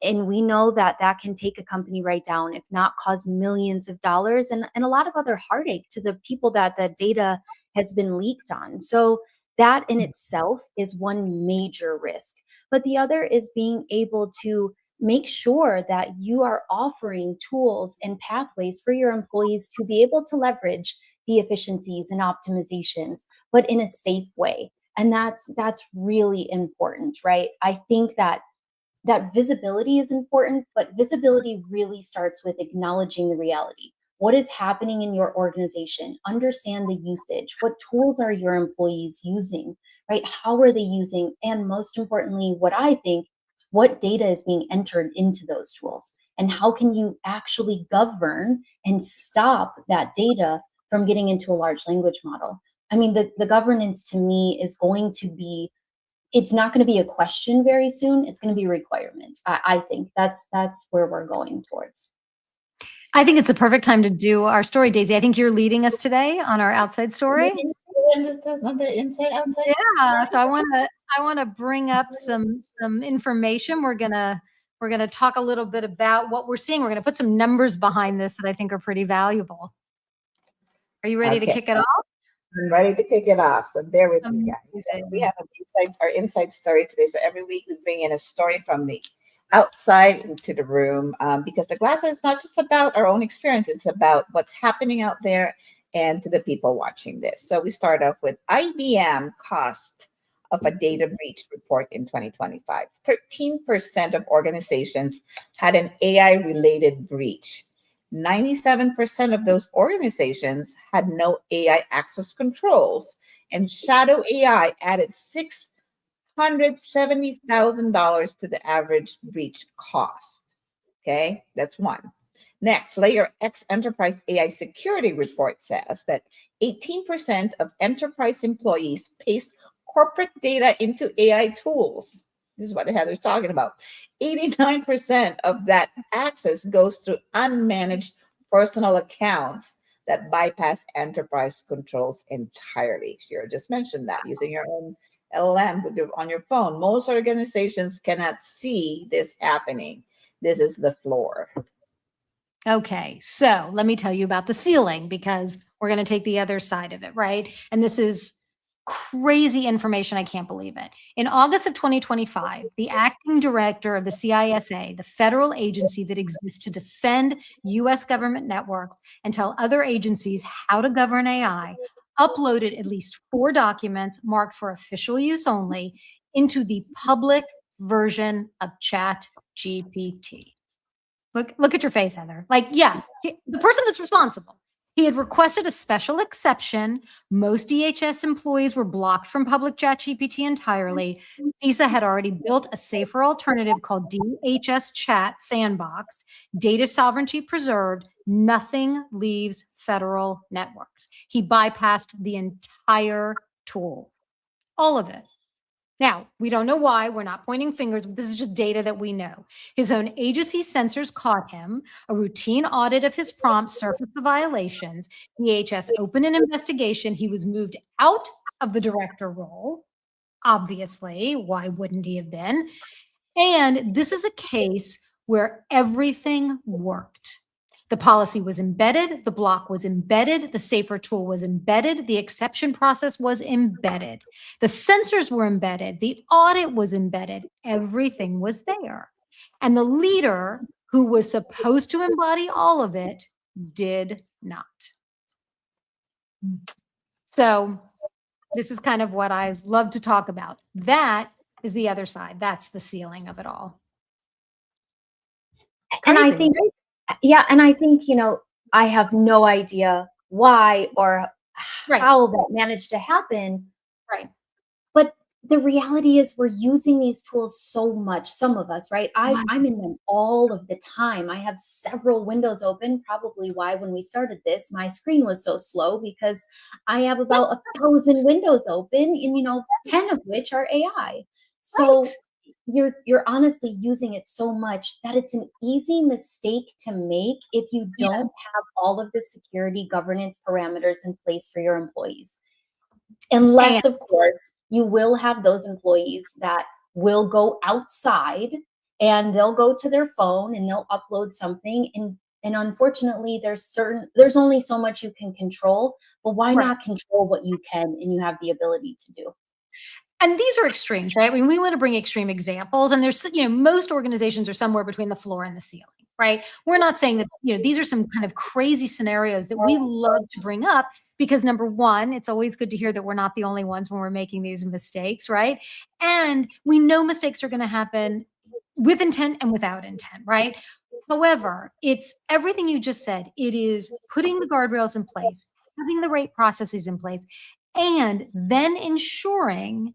we know that that can take a company right down, if not cause millions of dollars and a lot of other heartache to the people that that data has been leaked on. So that in itself is one major risk. But the other is being able to make sure that you are offering tools and pathways for your employees to be able to leverage the efficiencies and optimizations, but in a safe way. And that's really important, right? I think that that visibility is important, but visibility really starts with acknowledging the reality. What is happening in your organization? Understand the usage. What tools are your employees using, right? How are they using? And most importantly, what I think, what data is being entered into those tools? And how can you actually govern and stop that data from getting into a large language model? I mean, the governance to me is going to be, it's not going to be a question very soon. It's going to be a requirement. I think that's where we're going towards. I think it's a perfect time to do our story, Daisy. I think you're leading us today on our outside story. Yeah, so I wanna bring up some information. We're gonna talk a little bit about what we're seeing. We're gonna put some numbers behind this that I think are pretty valuable. Are you ready to okay, kick it off? I'm ready to kick it off. So bear with me, guys. So we Amazing. have our inside story today. So every week we bring in a story from the outside into the room, because the glass is not just about our own experience, it's about what's happening out there and to the people watching this. So we start off with IBM cost of a data breach report in 2025. 13% of organizations had an AI related breach. 97% of those organizations had no AI access controls, and shadow AI added $670,000 to the average breach cost. Okay, that's one. Next, Layer X Enterprise AI Security Report says that 18% of enterprise employees paste corporate data into AI tools. This is what Heather's talking about. 89% of that access goes through unmanaged personal accounts that bypass enterprise controls entirely. Shira just mentioned that, using your own LLM on your phone. Most organizations cannot see this happening. This is the floor. Okay, so let me tell you about the ceiling, because we're going to take the other side of it, right? And this is crazy information. I can't believe it. In August of 2025, the acting director of the CISA, the federal agency that exists to defend US government networks and tell other agencies how to govern AI, uploaded at least 4 documents marked for official use only into the public version of ChatGPT. Look at your face, Heather. Like, yeah, the person that's responsible. He had requested a special exception. Most DHS employees were blocked from public ChatGPT entirely. CISA had already built a safer alternative called DHS Chat Sandboxed, data sovereignty preserved, nothing leaves federal networks. He bypassed the entire tool, all of it. Now, we don't know why. We're not pointing fingers. This is just data that we know. His own agency censors caught him. A routine audit of his prompts surfaced the violations. DHS opened an investigation. He was moved out of the director role. Obviously, why wouldn't he have been? And this is a case where everything worked. The policy was embedded, the block was embedded, the safer tool was embedded, the exception process was embedded, the sensors were embedded, the audit was embedded, everything was there. And the leader who was supposed to embody all of it did not. So this is kind of what I love to talk about. That is the other side. That's the ceiling of it all. And I Crazy, think, right? yeah, and I think, I have no idea why or Right. how that managed to happen. Right. But the reality is we're using these tools so much, some of us, right? I'm in them all of the time. I have several windows open, probably why when we started this, my screen was so slow, because I have about 1,000 windows open and 10 of which are AI. So Right. you're honestly using it so much that it's an easy mistake to make if you don't have all of the security governance parameters in place for your employees. Unless, of course, you will have those employees that will go outside and they'll go to their phone and they'll upload something, and unfortunately there's only so much you can control, but why Right. not control what you can and you have the ability to do? And these are extremes, right? I mean, we want to bring extreme examples, and there's, most organizations are somewhere between the floor and the ceiling, right? We're not saying that, these are some kind of crazy scenarios that we love to bring up because, number one, it's always good to hear that we're not the only ones when we're making these mistakes, right? And we know mistakes are going to happen with intent and without intent, right? However, it's everything you just said. It is putting the guardrails in place, having the right processes in place, and then ensuring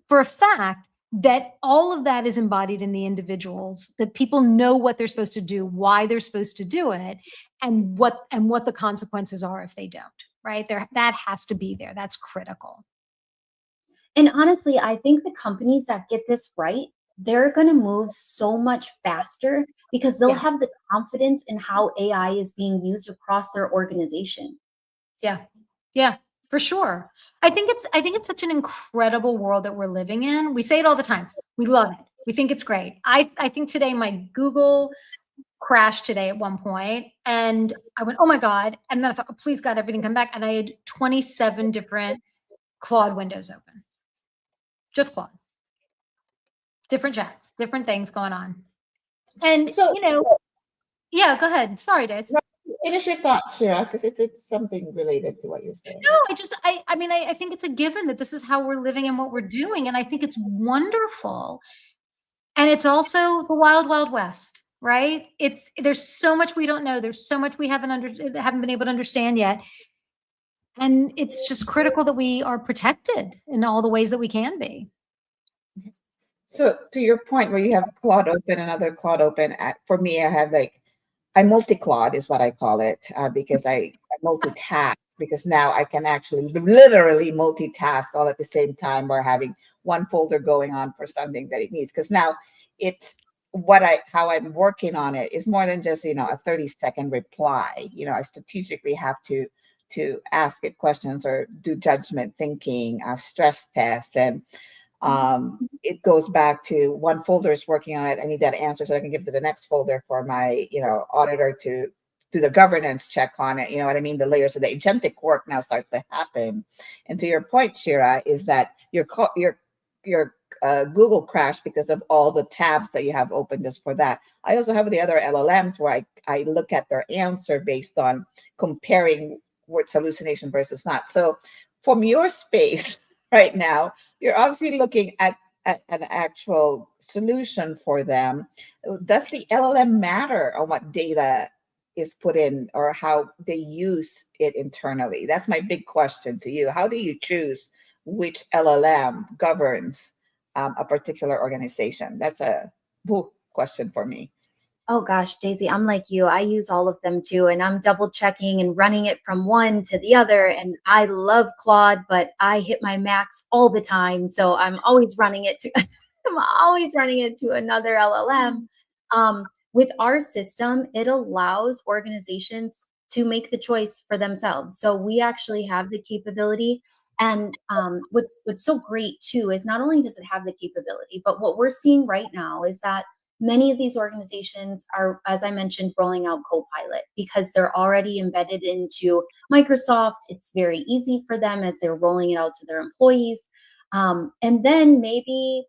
for a fact that all of that is embodied in the individuals, that people know what they're supposed to do, why they're supposed to do it, and what the consequences are if they don't, right? That has to be there. That's critical. And honestly, I think the companies that get this right, they're going to move so much faster because they'll have the confidence in how AI is being used across their organization. Yeah, for sure. I think it's such an incredible world that we're living in. We say it all the time. We love it. We think it's great. I think today my Google crashed today at one point, and I went, oh my God. And then I thought, oh, please God, everything come back. And I had 27 different Claude windows open. Just Claude. Different chats, different things going on. And So, yeah, go ahead. Sorry, Days. finish your thoughts, Shira, because it's something related to what you're saying. No, I think it's a given that this is how we're living and what we're doing. And I think it's wonderful. And it's also the wild, wild west, right? There's so much we don't know. There's so much we haven't been able to understand yet. And it's just critical that we are protected in all the ways that we can be. So to your point where you have Claude open, another Claude open, for me, I multi-Claude is what I call it, because I multitask, because now I can actually literally multitask all at the same time, or having one folder going on for something that it needs. Because now it's how I'm working on it is more than just, a 30-second reply. I strategically have to to ask it questions or do judgment thinking, stress tests, and it goes back to one folder is working on it. I need that answer so I can give to the next folder for my, auditor to do the governance check on it. You know what I mean? The layers of the agentic work now starts to happen. And to your point, Shira, is that your Google crashed because of all the tabs that you have open just for that. I also have the other LLMs where I look at their answer based on comparing what's hallucination versus not. So from your space right now, you're obviously looking at an actual solution for them. Does the LLM matter on what data is put in or how they use it internally? That's my big question to you. How do you choose which LLM governs a particular organization? That's a question for me. Oh gosh, Daisy, I'm like you. I use all of them too, and I'm double checking and running it from one to the other. And I love Claude, but I hit my max all the time, so I'm always running it to I'm always running it to another LLM. With our system, it allows organizations to make the choice for themselves. So we actually have the capability. And what's so great too is not only does it have the capability, but what we're seeing right now is that many of these organizations are, as I mentioned, rolling out Copilot because they're already embedded into Microsoft. It's very easy for them as they're rolling it out to their employees. And then maybe,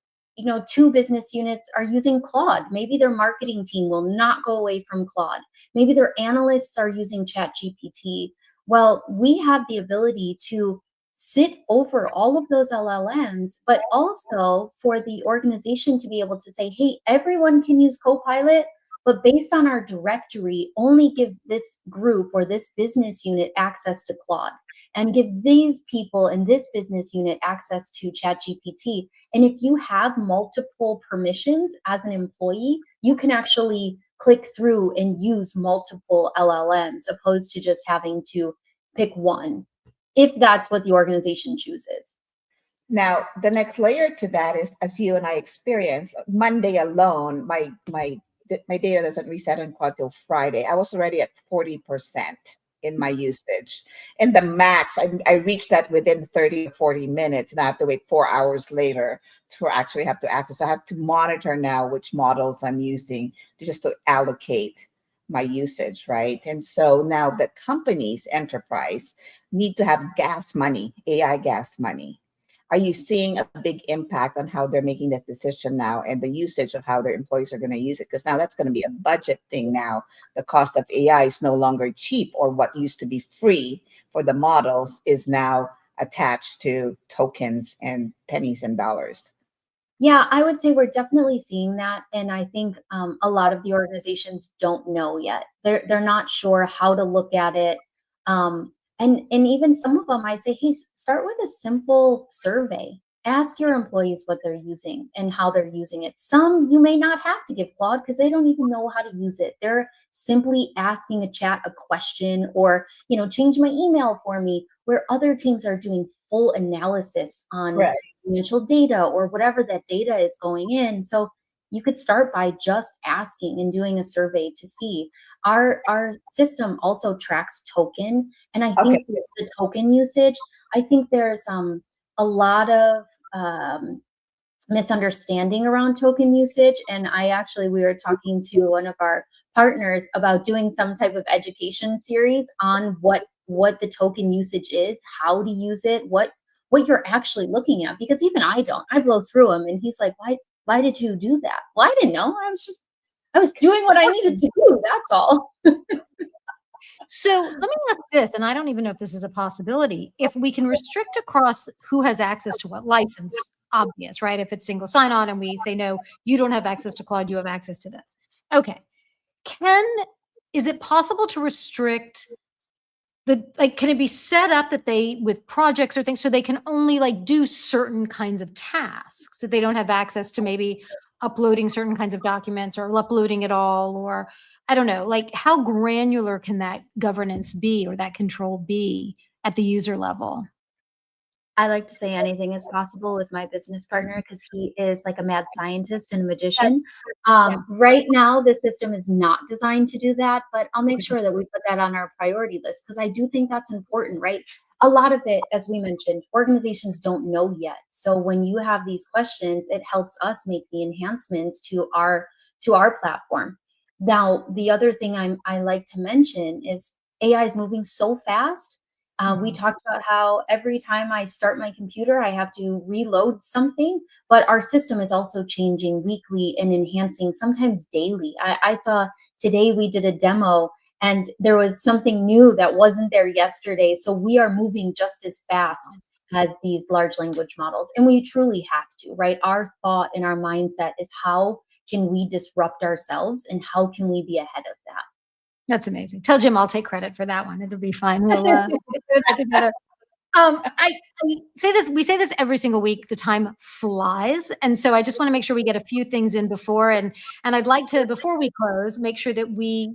two business units are using Claude. Maybe their marketing team will not go away from Claude. Maybe their analysts are using ChatGPT. Well, we have the ability to sit over all of those LLMs, but also for the organization to be able to say, hey, everyone can use Copilot, but based on our directory, only give this group or this business unit access to Claude and give these people in this business unit access to ChatGPT. And if you have multiple permissions as an employee, you can actually click through and use multiple LLMs opposed to just having to pick one, if that's what the organization chooses. Now, the next layer to that is, as you and I experienced, Monday alone, my data doesn't reset on Claude till Friday. I was already at 40% in my usage. And the max, I reached that within 30 to 40 minutes, and I have to wait 4 hours later to actually have to access. I have to monitor now which models I'm using just to allocate my usage, right? And so now the companies, enterprise, need to have gas money, AI gas money. Are you seeing a big impact on how they're making that decision now and the usage of how their employees are going to use it? Because now that's going to be a budget thing now. The cost of AI is no longer cheap, or what used to be free for the models is now attached to tokens and pennies and dollars. Yeah, I would say we're definitely seeing that, and I think a lot of the organizations don't know yet. They're not sure how to look at it, and even some of them, I say, hey, start with a simple survey. Ask your employees what they're using and how they're using it. Some you may not have to give Claude because they don't even know how to use it. They're simply asking a chat a question, or change my email for me. Where other teams are doing full analysis on Right. financial data or whatever that data is going in. So you could start by just asking and doing a survey to see. Our system also tracks token, and I Okay. think with the token usage, I think there's a lot of misunderstanding around token usage. And we were talking to one of our partners about doing some type of education series on what the token usage is, how to use it, what you're actually looking at, because even I blow through them, and he's like, why did you do that? Well, I didn't know. I was doing what I needed to do. That's all. So let me ask this, and I don't even know if this is a possibility. If we can restrict across who has access to what license, obvious, right? If it's single sign-on and we say, no, you don't have access to Claude, you have access to this. Okay. Is it possible to restrict can it be set up that they, with projects or things, so they can only do certain kinds of tasks, that they don't have access to maybe uploading certain kinds of documents or uploading it all, or I don't know, how granular can that governance be or that control be at the user level? I like to say anything is possible with my business partner because he is like a mad scientist and a That magician. yeah. Right now, the system is not designed to do that, but I'll make Okay. sure that we put that on our priority list because I do think that's important, right? A lot of it, as we mentioned, organizations don't know yet. So when you have these questions, it helps us make the enhancements to our platform. Now, the other thing I like to mention is AI is moving so fast. We Mhm. talked about how every time I start my computer, I have to reload something, but our system is also changing weekly and enhancing, sometimes daily. I saw today we did a demo and there was something new that wasn't there yesterday. So we are moving just as fast as these large language models. And we truly have to, right? Our thought and our mindset is how can we disrupt ourselves and how can we be ahead of that? That's amazing. Tell Jim I'll take credit for that one. It'll be fine. We'll do that together. I say this, we say this every single week, the time flies. And so I just want to make sure we get a few things in before, and I'd like to, before we close, make sure that we,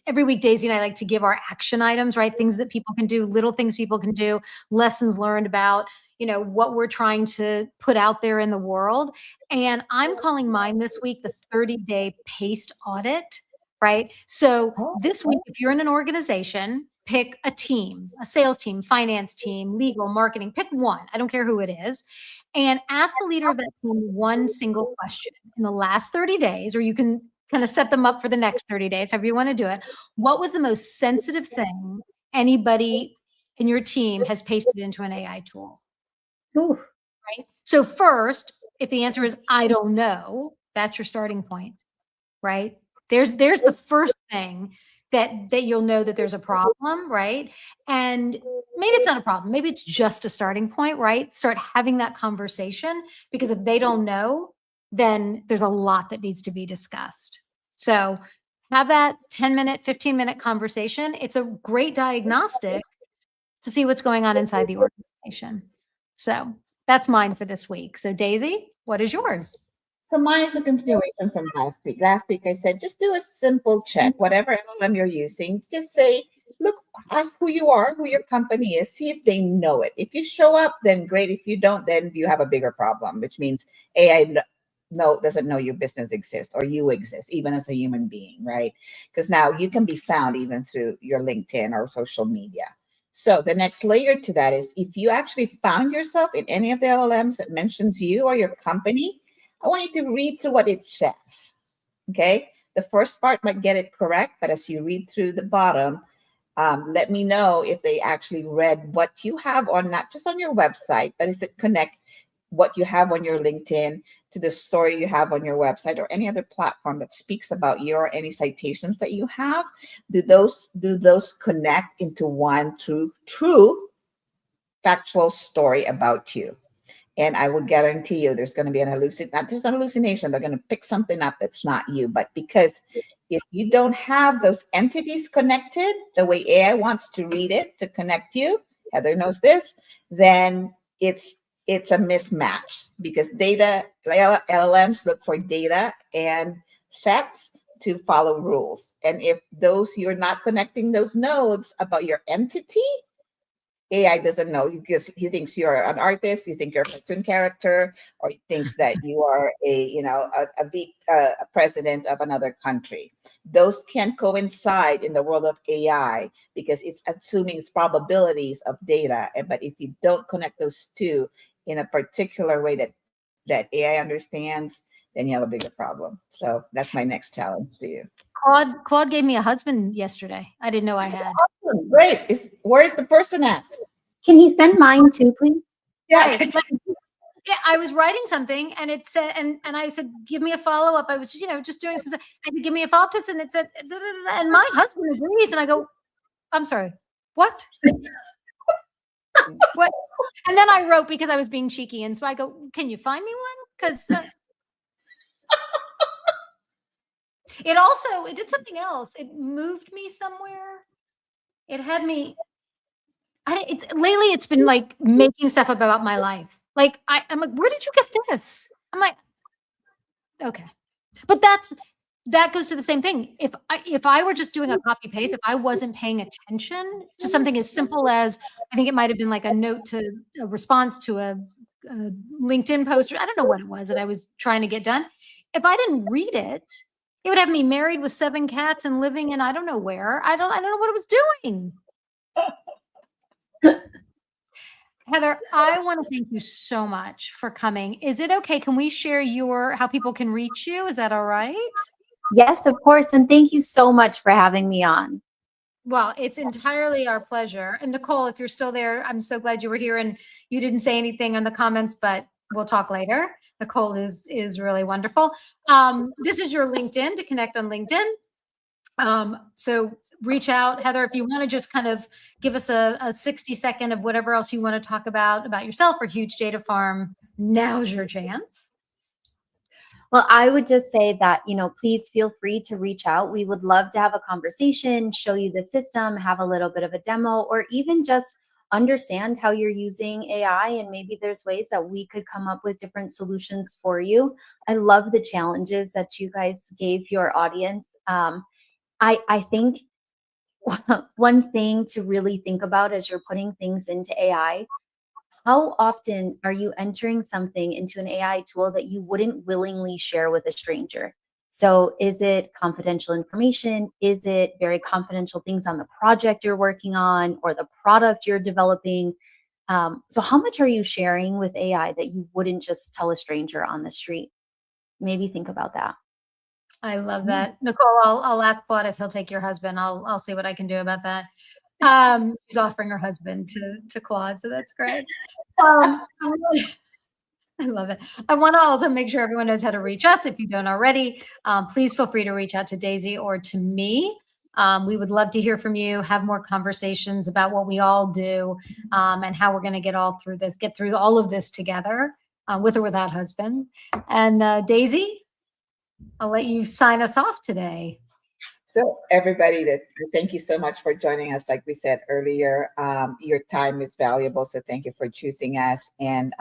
every week Daisy and I like to give our action items, right? Things that people can do, little things people can do, lessons learned about, what we're trying to put out there in the world. And I'm calling mine this week the 30-day paced audit, right? So this week, if you're in an organization, pick a team, a sales team, finance team, legal, marketing, pick one. I don't care who it is. And ask the leader of that team one single question in the last 30 days, or you can kind of set them up for the next 30 days, however you want to do it. What was the most sensitive thing anybody in your team has pasted into an AI tool? Ooh. Right? So first, if the answer is, I don't know, that's your starting point, right? There's the first thing that you'll know that there's a problem, right? And maybe it's not a problem. Maybe it's just a starting point, right? Start having that conversation, because if they don't know, then there's a lot that needs to be discussed. So have that 10-minute, 15-minute conversation. It's a great diagnostic to see what's going on inside the organization. So that's mine for this week. So Daisy, what is yours? So mine is a continuation from last week. Last week I said, just do a simple check, whatever LLM you're using, just say, look, ask who you are, who your company is, see if they know it. If you show up, then great. If you don't, then you have a bigger problem, which means AI doesn't know your business exists or you exist, even as a human being, right? Because now you can be found even through your LinkedIn or social media. So the next layer to that is, if you actually found yourself in any of the LLMs that mentions you or your company, I want you to read through what it says, okay? The first part might get it correct, but as you read through the bottom, let me know if they actually read what you have on, not just on your website, but is it connect what you have on your LinkedIn to the story you have on your website or any other platform that speaks about you, or any citations that you have. Do those connect into one true factual story about you? And I will guarantee you there's going to be not just an hallucination, they're going to pick something up that's not you. But because if you don't have those entities connected the way AI wants to read it to connect you, Heather knows this, then it's a mismatch, because LLMs look for data and sets to follow rules. And if you're not connecting those nodes about your entity, AI doesn't know, because he thinks you're an artist, you think you're a cartoon character, or he thinks that you are a president of another country. Those can coincide in the world of AI because it's assuming its probabilities of data. But if you don't connect those two in a particular way that AI understands, then you have a bigger problem. So that's my next challenge to you. Claude gave me a husband yesterday. I didn't know I had. Awesome. Great. Where's the person at? Can he send mine too, please? Yeah. Right. Yeah, I was writing something and it said, and I said, give me a follow up. I was, just doing some stuff. I said, give me a follow up, and it said, da, da, da, and my husband agrees. And I go, I'm sorry, what? What? And then I wrote, because I was being cheeky. And so I go, can you find me one? Because it did something else. It moved me somewhere. It had me. Lately it's been like making stuff up about my life. Like I'm like, where did you get this? I'm like, okay, but that goes to the same thing. If I were just doing a copy paste, if I wasn't paying attention to something as simple as, I think it might have been like a response to a LinkedIn post, or I don't know what it was that I was trying to get done. If I didn't read it, it would have me married with 7 cats and living in I don't know where. I don't know what it was doing. Heather, I want to thank you so much for coming. Is it okay? Can we share how people can reach you? Is that all right? Yes, of course. And thank you so much for having me on. Well, it's entirely our pleasure. And Nicole, if you're still there, I'm so glad you were here and you didn't say anything in the comments, but we'll talk later. Nicole is really wonderful. This is your LinkedIn to connect on LinkedIn. So reach out, Heather, if you want to just kind of give us a 60-second of whatever else you want to talk about yourself or Huge Data Farm. Now's your chance. Well, I would just say that, please feel free to reach out. We would love to have a conversation, show you the system, have a little bit of a demo, or even just understand how you're using AI. And maybe there's ways that we could come up with different solutions for you. I love the challenges that you guys gave your audience. I think one thing to really think about as you're putting things into AI, how often are you entering something into an AI tool that you wouldn't willingly share with a stranger? So is it confidential information? Is it very confidential things on the project you're working on or the product you're developing? So how much are you sharing with AI that you wouldn't just tell a stranger on the street? Maybe think about that. I love that. Nicole, I'll ask Claude if he'll take your husband. I'll see what I can do about that. She's offering her husband to Claude, so that's great. I love it. I want to also make sure everyone knows how to reach us. If you don't already, please feel free to reach out to Daisy or to me. We would love to hear from you, have more conversations about what we all do, and how we're going to get through all of this together, with or without husband. And Daisy, I'll let you sign us off today. So everybody, thank you so much for joining us. Like we said earlier, your time is valuable, so thank you for choosing us. And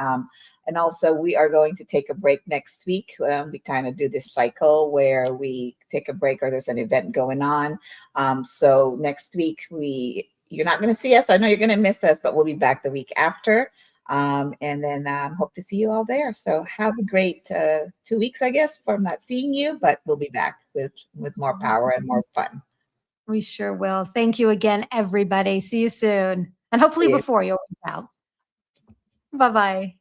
also, we are going to take a break next week. We kind of do this cycle where we take a break or there's an event going on. So next week, you're not going to see us. I know you're going to miss us, but we'll be back the week after. And then hope to see you all there. So have a great 2 weeks, I guess, from not seeing you, but we'll be back with more power and more fun. We sure will. Thank you again, everybody. See you soon. And hopefully before you'll reach out. Bye-bye.